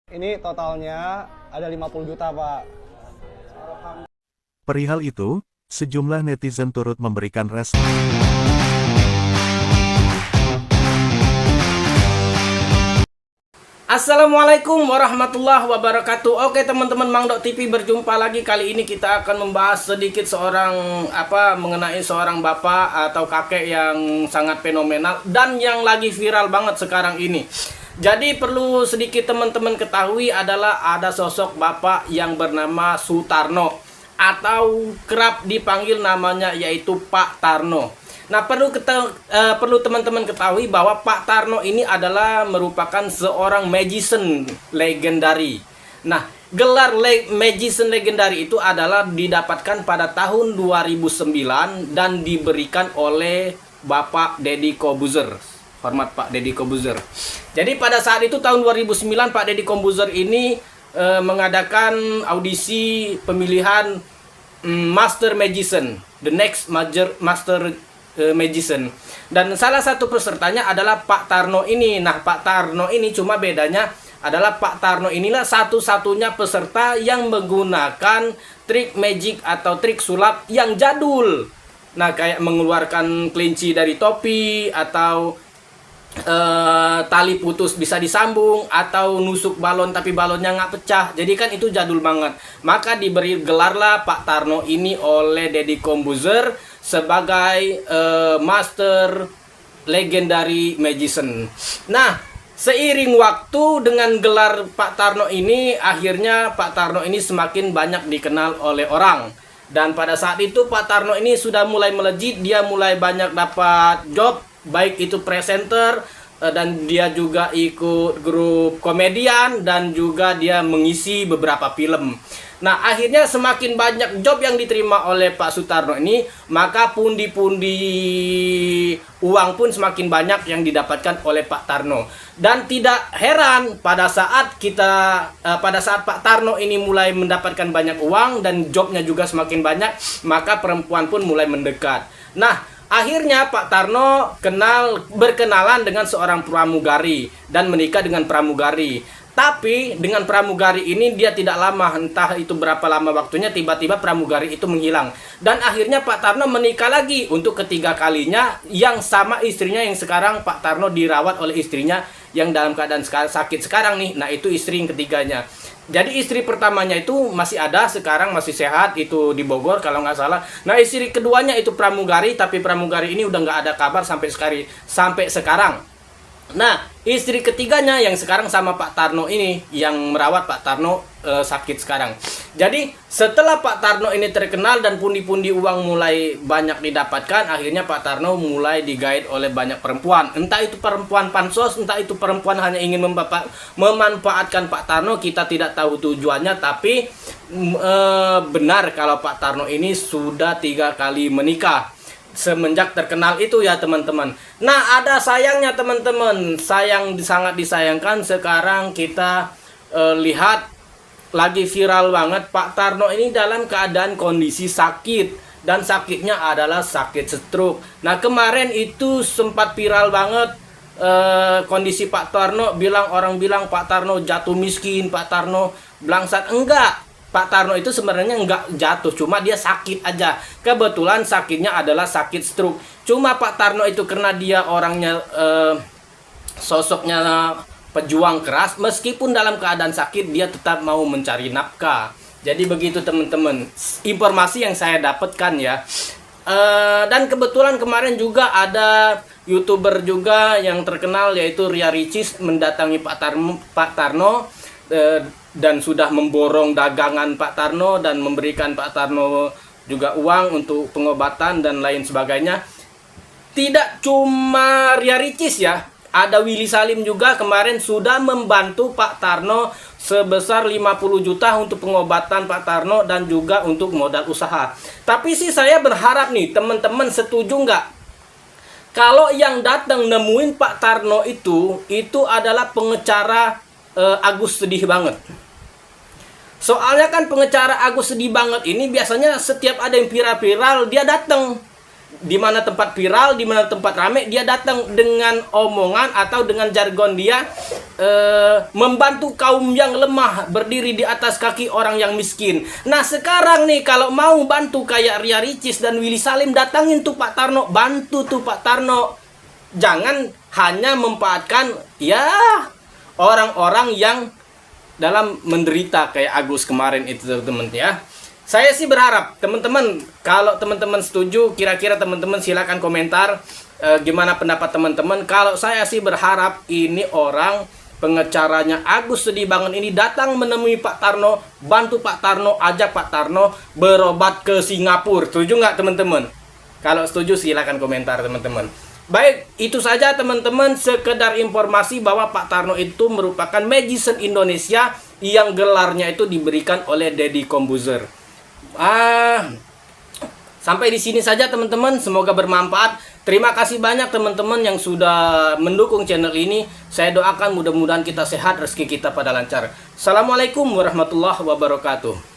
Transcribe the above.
Ini totalnya ada 50 juta, Pak. Perihal itu, sejumlah netizen turut memberikan respon. Assalamualaikum warahmatullahi wabarakatuh. Oke teman-teman, Mang Dok TV berjumpa lagi. Kali ini kita akan membahas sedikit mengenai seorang bapak atau kakek yang sangat fenomenal dan yang lagi viral banget sekarang ini. Jadi perlu sedikit teman-teman ketahui adalah ada sosok bapak yang bernama Sutarno atau kerap dipanggil namanya yaitu Pak Tarno. Nah, perlu teman-teman ketahui bahwa Pak Tarno ini adalah merupakan seorang magician legendary. Nah, gelar magician legendary itu adalah didapatkan pada tahun 2009 dan diberikan oleh Bapak Deddy Corbuzier. Hormat Pak Deddy Corbuzier. Jadi pada saat itu tahun 2009 Pak Deddy Corbuzier ini mengadakan audisi pemilihan Master Magician, the next Master Magician, dan salah satu pesertanya adalah Pak Tarno ini. Nah, Pak Tarno ini cuma bedanya adalah Pak Tarno inilah satu-satunya peserta yang menggunakan trik magic atau trik sulap yang jadul. Nah, kayak mengeluarkan kelinci dari topi, atau tali putus bisa disambung, atau nusuk balon tapi balonnya nggak pecah. Jadi kan itu jadul banget. Maka diberi gelarlah Pak Tarno ini oleh Deddy Corbuzier sebagai Master Legendary Magician. Nah, seiring waktu dengan gelar Pak Tarno ini, akhirnya Pak Tarno ini semakin banyak dikenal oleh orang. Dan pada saat itu Pak Tarno ini sudah mulai melejit, dia mulai banyak dapat job, baik itu presenter, dan dia juga ikut grup komedian, dan juga dia mengisi beberapa film. Nah, akhirnya semakin banyak job yang diterima oleh Pak Sutarno ini, maka pundi-pundi uang pun semakin banyak yang didapatkan oleh Pak Tarno. Dan tidak heran pada saat Pak Tarno ini mulai mendapatkan banyak uang dan jobnya juga semakin banyak, maka perempuan pun mulai mendekat. Nah, akhirnya Pak Tarno berkenalan dengan seorang pramugari dan menikah dengan pramugari. Tapi dengan pramugari ini dia tidak lama, entah itu berapa lama waktunya, tiba-tiba pramugari itu menghilang. Dan akhirnya Pak Tarno menikah lagi untuk ketiga kalinya, yang sama istrinya yang sekarang Pak Tarno dirawat oleh istrinya yang dalam keadaan sakit sekarang nih. Nah, itu istri yang ketiganya. Jadi istri pertamanya itu masih ada, sekarang masih sehat, itu di Bogor kalau nggak salah. Nah, istri keduanya itu pramugari, tapi pramugari ini udah nggak ada kabar sampai sekarang. Nah, istri ketiganya yang sekarang sama Pak Tarno ini, yang merawat Pak Tarno sakit sekarang. Jadi setelah Pak Tarno ini terkenal dan pundi-pundi uang mulai banyak didapatkan, akhirnya Pak Tarno mulai digait oleh banyak perempuan. Entah itu perempuan pansos, entah itu perempuan hanya ingin memanfaatkan Pak Tarno, kita tidak tahu tujuannya. Tapi benar kalau Pak Tarno ini sudah 3 kali menikah semenjak terkenal itu ya teman-teman. Nah, ada sayangnya teman-teman, sangat disayangkan sekarang kita lihat lagi viral banget Pak Tarno ini dalam keadaan kondisi sakit, dan sakitnya adalah sakit stroke. Nah, kemarin itu sempat viral banget kondisi Pak Tarno, orang bilang Pak Tarno jatuh miskin, Pak Tarno blangsat. Enggak, Pak Tarno itu sebenarnya nggak jatuh, cuma dia sakit aja. Kebetulan sakitnya adalah sakit stroke. Cuma Pak Tarno itu karena dia orangnya sosoknya pejuang keras, meskipun dalam keadaan sakit dia tetap mau mencari nafkah. Jadi begitu teman-teman, informasi yang saya dapatkan ya. Dan kebetulan kemarin juga ada YouTuber juga yang terkenal yaitu Ria Ricis mendatangi Pak Tarno dan sudah memborong dagangan Pak Tarno dan memberikan Pak Tarno juga uang untuk pengobatan dan lain sebagainya. Tidak cuma Ria Ricis ya, ada Willy Salim juga kemarin sudah membantu Pak Tarno sebesar 50 juta untuk pengobatan Pak Tarno dan juga untuk modal usaha. Tapi sih saya berharap nih teman-teman setuju nggak? Kalau yang datang nemuin Pak Tarno itu adalah pengecara Agus Sedih Banget. Soalnya kan pengecara Agus Sedih Banget ini biasanya setiap ada yang viral-viral dia datang. di mana tempat viral, di mana tempat rame, dia datang dengan omongan atau dengan jargon dia membantu kaum yang lemah, berdiri di atas kaki orang yang miskin. Nah sekarang nih kalau mau bantu kayak Ria Ricis dan Willy Salim, datangin tuh Pak Tarno, bantu tuh Pak Tarno. Jangan hanya memanfaatkan ya orang-orang yang dalam menderita kayak Agus kemarin itu teman-teman ya. Saya sih berharap teman-teman, kalau teman-teman setuju, kira-kira teman-teman silakan komentar gimana pendapat teman-teman. Kalau saya sih berharap ini orang pengacaranya Agus Sedibangun ini datang menemui Pak Tarno, bantu Pak Tarno, ajak Pak Tarno berobat ke Singapura. Setuju nggak teman-teman? Kalau setuju silakan komentar teman-teman. Baik, itu saja teman-teman, sekedar informasi bahwa Pak Tarno itu merupakan magician Indonesia yang gelarnya itu diberikan oleh Deddy Corbuzier. Sampai di sini saja teman-teman, semoga bermanfaat. Terima kasih banyak teman-teman yang sudah mendukung channel ini. Saya doakan mudah-mudahan kita sehat, rezeki kita pada lancar. Assalamualaikum warahmatullahi wabarakatuh.